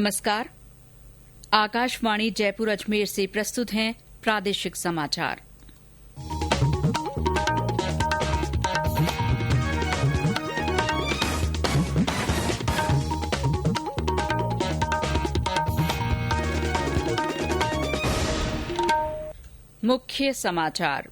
नमस्कार। आकाशवाणी जयपुर अजमेर से प्रस्तुत हैं प्रादेशिक समाचार। मुख्य समाचार।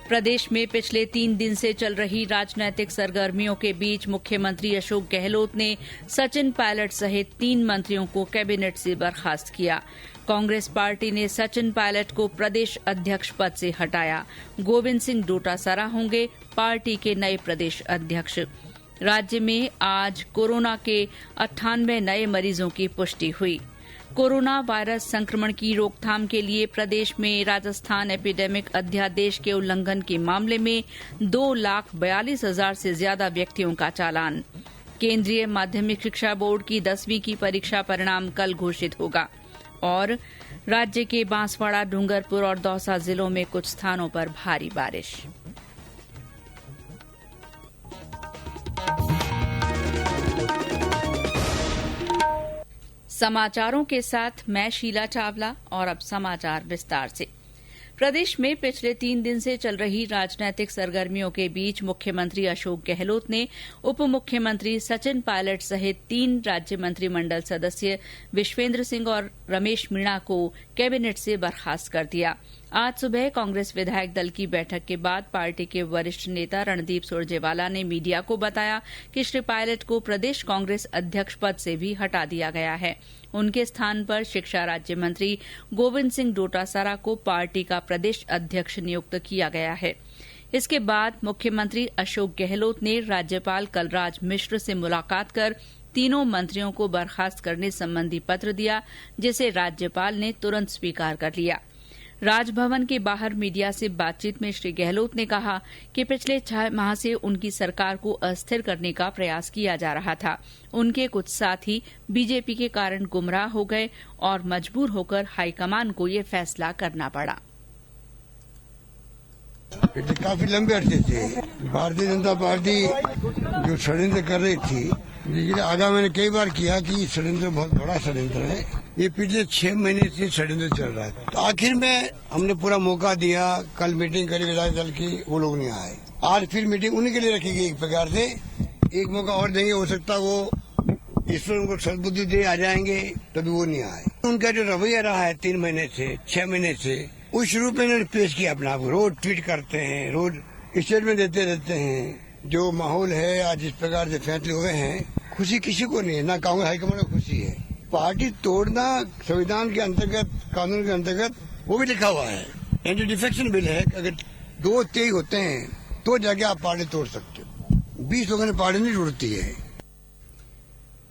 प्रदेश में पिछले 3 दिन से चल रही राजनीतिक सरगर्मियों के बीच मुख्यमंत्री अशोक गहलोत ने सचिन पायलट सहित 3 मंत्रियों को कैबिनेट से बर्खास्त किया। कांग्रेस पार्टी ने सचिन पायलट को प्रदेश अध्यक्ष पद से हटाया। गोविंद सिंह डोटासरा होंगे पार्टी के नए प्रदेश अध्यक्ष। राज्य में आज कोरोना के 98 नए मरीजों की पुष्टि हुई। कोरोना वायरस संक्रमण की रोकथाम के लिए प्रदेश में राजस्थान एपिडेमिक अध्यादेश के उल्लंघन के मामले में 2,42,000 से ज्यादा व्यक्तियों का चालान। केंद्रीय माध्यमिक शिक्षा बोर्ड की 10वीं की परीक्षा परिणाम कल घोषित होगा। और राज्य के बांसवाड़ा, डूंगरपुर और दौसा जिलों में कुछ स्थानों पर भारी बारिश। समाचारों के साथ मैं शीला चावला और अब समाचार विस्तार से। प्रदेश में पिछले 3 दिन से चल रही राजनीतिक सरगर्मियों के बीच मुख्यमंत्री अशोक गहलोत ने उप मुख्यमंत्री सचिन पायलट सहित 3 राज्य मंत्रिमंडल सदस्य विश्वेंद्र सिंह और रमेश मीणा को कैबिनेट से बर्खास्त कर दिया। आज सुबह कांग्रेस विधायक दल की बैठक के बाद पार्टी के वरिष्ठ नेता रणदीप सुरजेवाला ने मीडिया को बताया कि श्री पायलट को प्रदेश कांग्रेस अध्यक्ष पद से भी हटा दिया गया है। उनके स्थान पर शिक्षा राज्य मंत्री गोविंद सिंह डोटासरा को पार्टी का प्रदेश अध्यक्ष नियुक्त किया गया है। इसके बाद मुख्यमंत्री अशोक गहलोत ने राज्यपाल कलराज मिश्र से मुलाकात कर तीनों मंत्रियों को बर्खास्त करने संबंधी पत्र दिया, जिसे राज्यपाल ने तुरंत स्वीकार कर लिया। राजभवन के बाहर मीडिया से बातचीत में श्री गहलोत ने कहा कि पिछले 6 माह से उनकी सरकार को अस्थिर करने का प्रयास किया जा रहा था। उनके कुछ साथी बीजेपी के कारण गुमराह हो गए और मजबूर होकर हाईकमान को ये फैसला करना पड़ा। काफी लंबे अरसे से भारतीय जनता पार्टी जो षड्यंत्र कर रही थी, लेकिन आगा मैंने कई बार किया कि षड्यंत्र बहुत बड़ा षड्यंत्र है। ये पिछले 6 महीने से षड्यंत्र चल रहा है। तो आखिर में हमने पूरा मौका दिया। कल मीटिंग करी विधायक दल की, वो लोग नहीं आए। आज फिर मीटिंग उन्हीं के लिए रखी गई। एक प्रकार से एक मौका और देंगे, हो सकता वो ईश्वर उनको सद्बुद्धि दे आ जाएंगे, तभी वो नहीं आए। उनका जो रवैया रहा है 3 महीने से 6 महीने से, उस रूप में इन्होंने पेश किया अपना। रोज ट्वीट करते हैं, रोज स्टेटमेंट देते रहते हैं। जो माहौल है आज जिस प्रकार से फैसले हुए हैं, खुशी किसी को नहीं है, ना कांग्रेस हाईकमान को खुशी है। पार्टी तोड़ना संविधान के अंतर्गत, कानून के अंतर्गत वो भी लिखा हुआ है। एंटी डिफेक्शन बिल है। अगर 2 तेज होते हैं तो जाके आप पार्टी तोड़ सकते हो। 20 लोगों ने पार्टी नहीं तोड़ती है।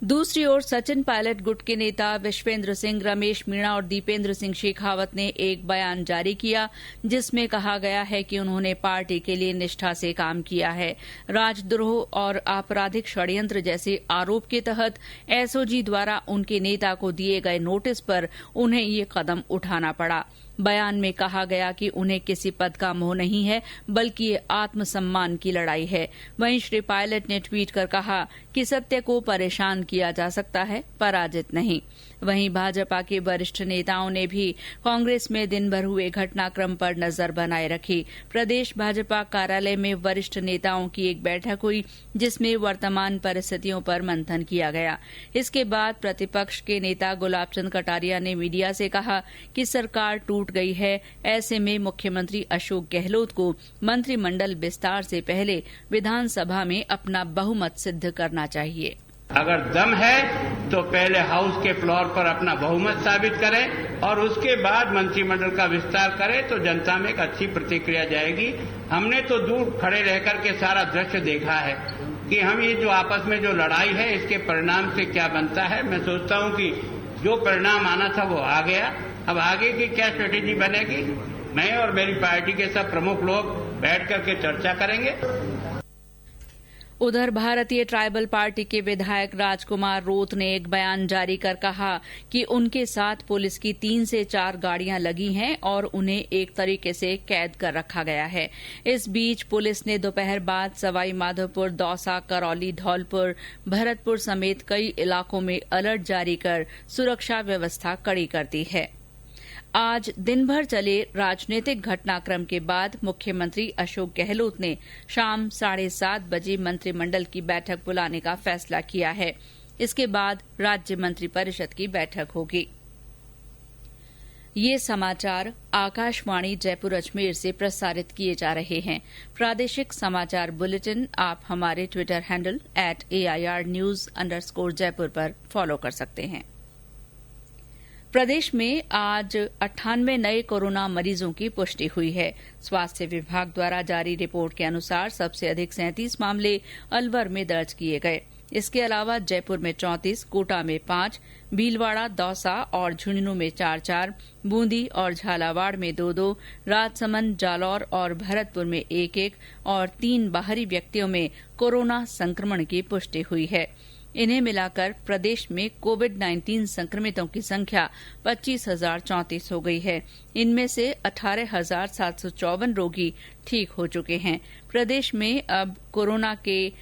दूसरी ओर सचिन पायलट गुट के नेता विश्वेंद्र सिंह, रमेश मीणा और दीपेंद्र सिंह शेखावत ने एक बयान जारी किया, जिसमें कहा गया है कि उन्होंने पार्टी के लिए निष्ठा से काम किया है। राजद्रोह और आपराधिक षड्यंत्र जैसे आरोप के तहत एसओजी द्वारा उनके नेता को दिए गए नोटिस पर उन्हें ये कदम उठाना पड़ा। बयान में कहा गया कि उन्हें किसी पद का मोह नहीं है, बल्कि ये आत्मसम्मान की लड़ाई है। वहीं श्री पायलट ने ट्वीट कर कहा कि सत्य को परेशान किया जा सकता है, पराजित नहीं। वहीं भाजपा के वरिष्ठ नेताओं ने भी कांग्रेस में दिन भर हुए घटनाक्रम पर नजर बनाए रखी। प्रदेश भाजपा कार्यालय में वरिष्ठ नेताओं की एक बैठक हुई, जिसमें वर्तमान परिस्थितियों पर मंथन किया गया। इसके बाद प्रतिपक्ष के नेता गुलाब चंद कटारिया ने मीडिया से कहा कि सरकार टूट गई है। ऐसे में मुख्यमंत्री अशोक गहलोत को मंत्रिमंडल विस्तार से पहले विधानसभा में अपना बहुमत सिद्ध करना चाहिए। अगर दम है तो पहले हाउस के फ्लोर पर अपना बहुमत साबित करें और उसके बाद मंत्रिमंडल का विस्तार करें, तो जनता में एक अच्छी प्रतिक्रिया जाएगी। हमने तो दूर खड़े रहकर के सारा दृश्य देखा है कि हम ये जो आपस में जो लड़ाई है, इसके परिणाम से क्या बनता है। मैं सोचता हूं कि जो परिणाम आना था वो आ गया। अब आगे की क्या स्ट्रेटेजी बनेगी, मैं और मेरी पार्टी के सब प्रमुख लोग बैठ करके चर्चा करेंगे। उधर भारतीय ट्राइबल पार्टी के विधायक राजकुमार रोत ने एक बयान जारी कर कहा कि उनके साथ पुलिस की 3 से 4 गाड़ियां लगी हैं और उन्हें एक तरीके से कैद कर रखा गया है। इस बीच पुलिस ने दोपहर बाद सवाई माधोपुर, दौसा, करौली, धौलपुर, भरतपुर समेत कई इलाकों में अलर्ट जारी कर सुरक्षा व्यवस्था कड़ी कर दी है। आज दिन भर चले राजनीतिक घटनाक्रम के बाद मुख्यमंत्री अशोक गहलोत ने शाम 7:30 बजे मंत्रिमंडल की बैठक बुलाने का फैसला किया है। इसके बाद राज्य मंत्रिपरिषद की बैठक होगी। ये समाचार आकाशवाणी जयपुर अजमेर से प्रसारित किए जा रहे हैं। प्रादेशिक समाचार बुलेटिन आप हमारे ट्विटर हैंडल @AIR News_Jaipur पर फॉलो कर सकते हैं। प्रदेश में आज 98 नए कोरोना मरीजों की पुष्टि हुई है। स्वास्थ्य विभाग द्वारा जारी रिपोर्ट के अनुसार सबसे अधिक 37 मामले अलवर में दर्ज किए गए। इसके अलावा जयपुर में 34, कोटा में 5, भीलवाड़ा, दौसा और झुंझुनू में 4-4, बूंदी और झालावाड़ में 2-2, राजसमंद, जालौर और भरतपुर में 1-1 और 3 बाहरी व्यक्तियों में कोरोना संक्रमण की पुष्टि हुई है। इन्हें मिलाकर प्रदेश में कोविड-19 संक्रमितों की संख्या 25,034 हो गई है। इनमें से 18,754 रोगी ठीक हो चुके हैं। प्रदेश में अब कोरोना के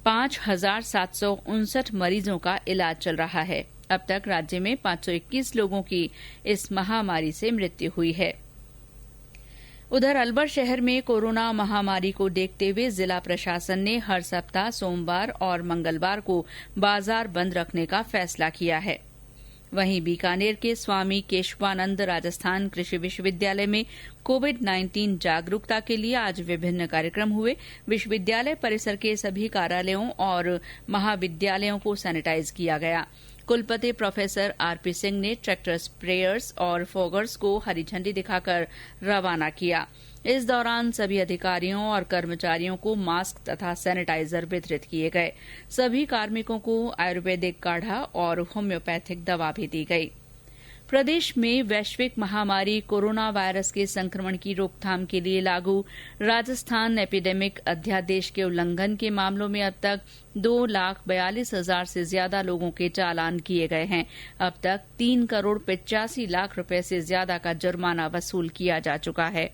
5,759 मरीजों का इलाज चल रहा है। अब तक राज्य में 521 लोगों की इस महामारी से मृत्यु हुई है। उधर अलवर शहर में कोरोना महामारी को देखते हुए जिला प्रशासन ने हर सप्ताह सोमवार और मंगलवार को बाजार बंद रखने का फैसला किया है। वहीं बीकानेर के स्वामी केशवानंद राजस्थान कृषि विश्वविद्यालय में कोविड-19 जागरूकता के लिए आज विभिन्न कार्यक्रम हुए। विश्वविद्यालय परिसर के सभी कार्यालयों और महाविद्यालयों को सैनिटाइज किया गया। कुलपति प्रोफेसर आरपी सिंह ने ट्रैक्टर स्प्रेयर्स और फॉगर्स को हरी झंडी दिखाकर रवाना किया। इस दौरान सभी अधिकारियों और कर्मचारियों को मास्क तथा सैनिटाइजर वितरित किए गए। सभी कार्मिकों को आयुर्वेदिक काढ़ा और होम्योपैथिक दवा भी दी गई। प्रदेश में वैश्विक महामारी कोरोना वायरस के संक्रमण की रोकथाम के लिए लागू राजस्थान एपिडेमिक अध्यादेश के उल्लंघन के मामलों में अब तक 2,42,000 से ज्यादा लोगों के चालान किए गए हैं। अब तक 3,85,00,000 रुपए से ज्यादा का जुर्माना वसूल किया जा चुका है।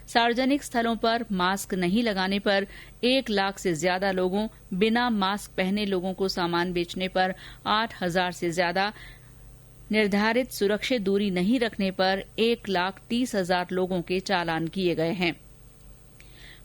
सार्वजनिक स्थलों पर मास्क नहीं लगाने पर 1 लाख से ज्यादा लोगों, बिना मास्क पहने लोगों को सामान बेचने पर 8,000 से ज्यादा, निर्धारित सुरक्षित दूरी नहीं रखने पर 1,30,000 लोगों के चालान किए गए हैं।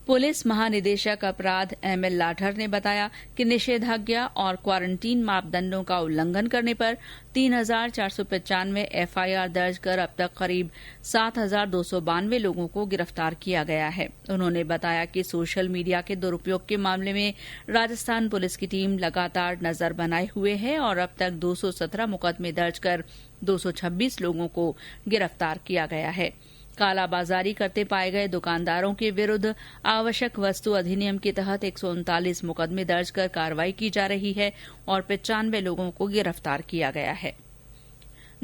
पुलिस महानिदेशक अपराध एमएल लाठर ने बताया कि निषेधाज्ञा और क्वारंटीन मापदंडों का उल्लंघन करने पर 3,495 एफआईआर दर्ज कर अब तक करीब 7,292 लोगों को गिरफ्तार किया गया है। उन्होंने बताया कि सोशल मीडिया के दुरुपयोग के मामले में राजस्थान पुलिस की टीम लगातार नजर बनाए हुए है और अब तक 217 मुकदमे दर्ज कर 226 लोगों को गिरफ्तार किया गया है। कालाबाजारी करते पाए गए दुकानदारों के विरुद्ध आवश्यक वस्तु अधिनियम के तहत 139 मुकदमे दर्ज कर कार्रवाई की जा रही है और 95 लोगों को गिरफ्तार किया गया है।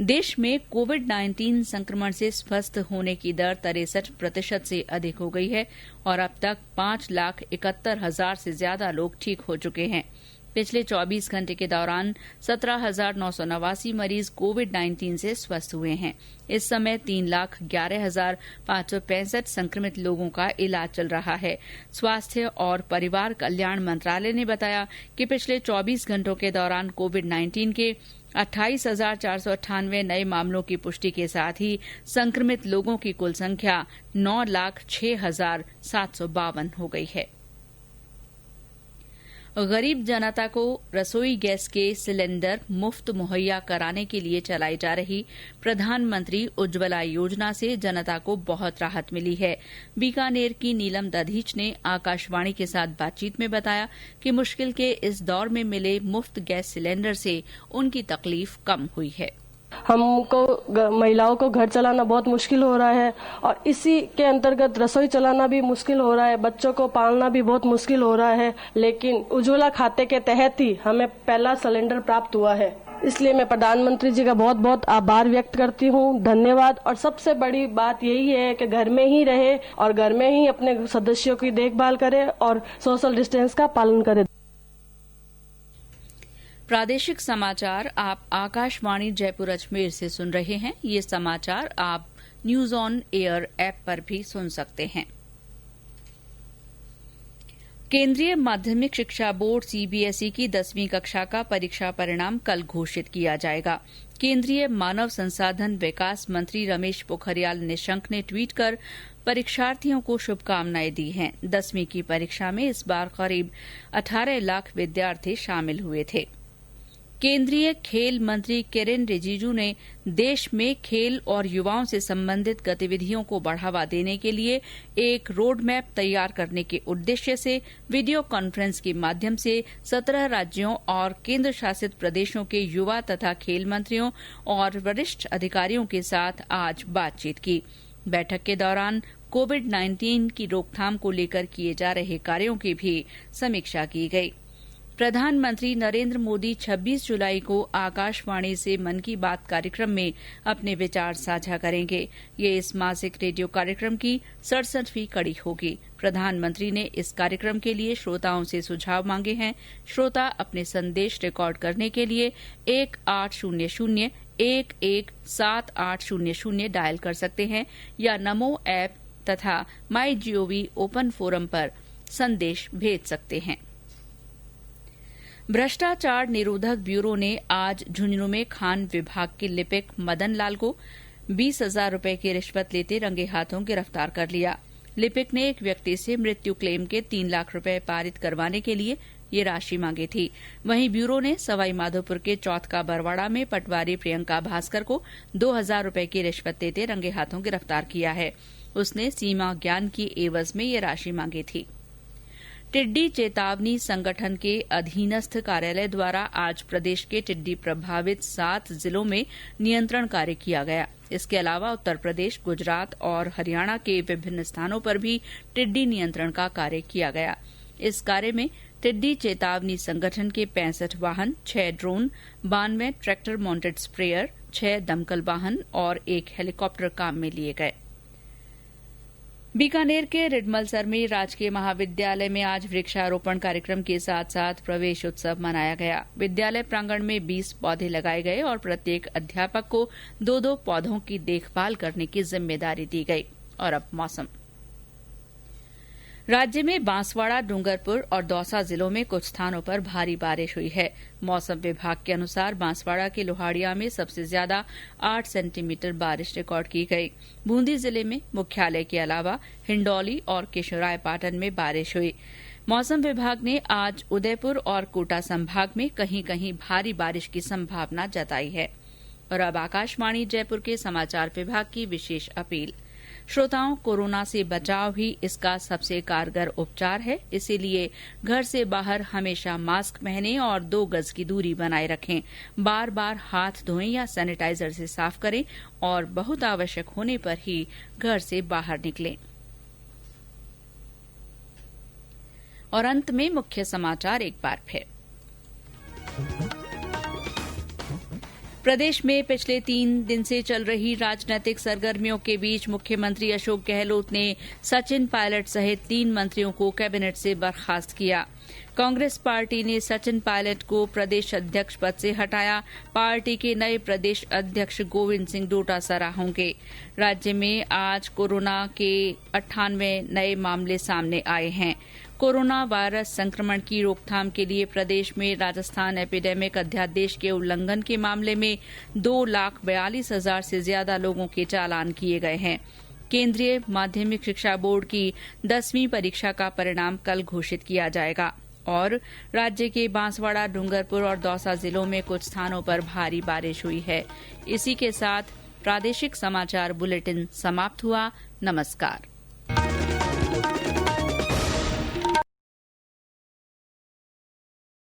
देश में कोविड-19 संक्रमण से स्वस्थ होने की दर 63% से अधिक हो गई है और अब तक 5,71,000 से ज्यादा लोग ठीक हो चुके हैं। पिछले 24 घंटे के दौरान 17,989 मरीज कोविड-19 से स्वस्थ हुए हैं। इस समय 3,11,565 संक्रमित लोगों का इलाज चल रहा है। स्वास्थ्य और परिवार कल्याण मंत्रालय ने बताया कि पिछले 24 घंटों के दौरान कोविड-19 के 28,498 नए मामलों की पुष्टि के साथ ही संक्रमित लोगों की कुल संख्या 9,06,752 हो गई है। गरीब जनता को रसोई गैस के सिलेंडर मुफ्त मुहैया कराने के लिए चलाई जा रही प्रधानमंत्री उज्ज्वला योजना से जनता को बहुत राहत मिली है। बीकानेर की नीलम दधीच ने आकाशवाणी के साथ बातचीत में बताया कि मुश्किल के इस दौर में मिले मुफ्त गैस सिलेंडर से उनकी तकलीफ कम हुई है। हमको महिलाओं को घर चलाना बहुत मुश्किल हो रहा है और इसी के अंतर्गत रसोई चलाना भी मुश्किल हो रहा है, बच्चों को पालना भी बहुत मुश्किल हो रहा है। लेकिन उज्ज्वला खाते के तहत ही हमें पहला सिलेंडर प्राप्त हुआ है। इसलिए मैं प्रधानमंत्री जी का बहुत बहुत आभार व्यक्त करती हूँ, धन्यवाद। और सबसे बड़ी बात यही है कि घर में ही रहे और घर में ही अपने सदस्यों की देखभाल करें और सोशल डिस्टेंस का पालन करें। प्रादेशिक समाचार आप आकाशवाणी जयपुर अजमेर से सुन रहे हैं। ये समाचार आप न्यूज ऑन एयर ऐप पर भी सुन सकते हैं। केंद्रीय माध्यमिक शिक्षा बोर्ड सीबीएसई की 10वीं कक्षा का परीक्षा परिणाम कल घोषित किया जाएगा। केंद्रीय मानव संसाधन विकास मंत्री रमेश पोखरियाल निशंक ने ट्वीट कर परीक्षार्थियों को शुभकामनाएं दी हैं। 10वीं की परीक्षा में इस बार करीब 18 लाख विद्यार्थी शामिल हुए थे। केंद्रीय खेल मंत्री किरेन रिजिजू ने देश में खेल और युवाओं से संबंधित गतिविधियों को बढ़ावा देने के लिए एक रोड मैप तैयार करने के उद्देश्य से वीडियो कॉन्फ्रेंस के माध्यम से 17 राज्यों और केंद्र शासित प्रदेशों के युवा तथा खेल मंत्रियों और वरिष्ठ अधिकारियों के साथ आज बातचीत की। बैठक के दौरान कोविड-19 की रोकथाम को लेकर किए जा रहे कार्यों की भी समीक्षा की गई। प्रधानमंत्री नरेंद्र मोदी 26 जुलाई को आकाशवाणी से मन की बात कार्यक्रम में अपने विचार साझा करेंगे। ये इस मासिक रेडियो कार्यक्रम की 67वीं कड़ी होगी। प्रधानमंत्री ने इस कार्यक्रम के लिए श्रोताओं से सुझाव मांगे हैं। श्रोता अपने संदेश रिकॉर्ड करने के लिए 1800-117800 डायल कर सकते हैं या नमो ऐप तथा MyGov ओपन फोरम पर संदेश भेज सकते हैं। भ्रष्टाचार निरोधक ब्यूरो ने आज झुंझुनू में खान विभाग के लिपिक मदन लाल को 20,000 रूपये की रिश्वत लेते रंगे हाथों गिरफ्तार कर लिया। लिपिक ने एक व्यक्ति से मृत्यु क्लेम के 3 लाख रूपये पारित करवाने के लिए ये राशि मांगी थी। वहीं ब्यूरो ने सवाईमाधोपुर के चौथका बरवाड़ा में पटवारी प्रियंका भास्कर को 2,000 रूपये की रिश्वत लेते रंगे हाथों गिरफ्तार किया है। उसने सीमा ज्ञान की एवज में ये राशि मांगी थी। टिड्डी चेतावनी संगठन के अधीनस्थ कार्यालय द्वारा आज प्रदेश के टिड्डी प्रभावित 7 जिलों में नियंत्रण कार्य किया गया। इसके अलावा उत्तर प्रदेश, गुजरात और हरियाणा के विभिन्न स्थानों पर भी टिड्डी नियंत्रण का कार्य किया गया। इस कार्य में टिड्डी चेतावनी संगठन के 65 वाहन, 6 ड्रोन, 92 ट्रैक्टर माउंटेड स्प्रेयर, 6 दमकल वाहन और 1 हेलीकॉप्टर काम में लिए गए। बीकानेर के रिडमलसर में राजकीय महाविद्यालय में आज वृक्षारोपण कार्यक्रम के साथ साथ प्रवेश उत्सव मनाया गया। विद्यालय प्रांगण में 20 पौधे लगाए गए और प्रत्येक अध्यापक को 2-2 पौधों की देखभाल करने की जिम्मेदारी दी गई। और अब मौसम। राज्य में बांसवाड़ा, डूंगरपुर और दौसा जिलों में कुछ स्थानों पर भारी बारिश हुई है। मौसम विभाग के अनुसार बांसवाड़ा के लोहाड़िया में सबसे ज्यादा 8 सेंटीमीटर बारिश रिकॉर्ड की गई। बूंदी जिले में मुख्यालय के अलावा हिंडौली और केशवरायपाटन में बारिश हुई। मौसम विभाग ने आज उदयपुर और कोटा संभाग में कहीं कहीं भारी बारिश की संभावना जताई है। और अब आकाशवाणी जयपुर के समाचार विभाग की विशेष अपील। श्रोताओं, कोरोना से बचाव ही इसका सबसे कारगर उपचार है, इसीलिए घर से बाहर हमेशा मास्क पहनें और 2 गज की दूरी बनाए रखें। बार बार हाथ धोएं या सैनिटाइजर से साफ करें और बहुत आवश्यक होने पर ही घर से बाहर निकलें। और अंत में मुख्य समाचार एक बार फिर। प्रदेश में पिछले 3 दिन से चल रही राजनीतिक सरगर्मियों के बीच मुख्यमंत्री अशोक गहलोत ने सचिन पायलट सहित 3 मंत्रियों को कैबिनेट से बर्खास्त किया। कांग्रेस पार्टी ने सचिन पायलट को प्रदेश अध्यक्ष पद से हटाया। पार्टी के नए प्रदेश अध्यक्ष गोविंद सिंह डोटासरा होंगे। राज्य में आज कोरोना के 98 नए मामले सामने आए हैं। कोरोना वायरस संक्रमण की रोकथाम के लिए प्रदेश में राजस्थान एपिडेमिक अध्यादेश के उल्लंघन के मामले में 2,42,000 से ज्यादा लोगों के चालान किए गए हैं। केंद्रीय माध्यमिक शिक्षा बोर्ड की 10वीं परीक्षा का परिणाम कल घोषित किया जाएगा। और राज्य के बांसवाड़ा, डूंगरपुर और दौसा जिलों में कुछ स्थानों पर भारी बारिश हुई है। इसी के साथ प्रादेशिक समाचार बुलेटिन समाप्त हुआ। नमस्कार।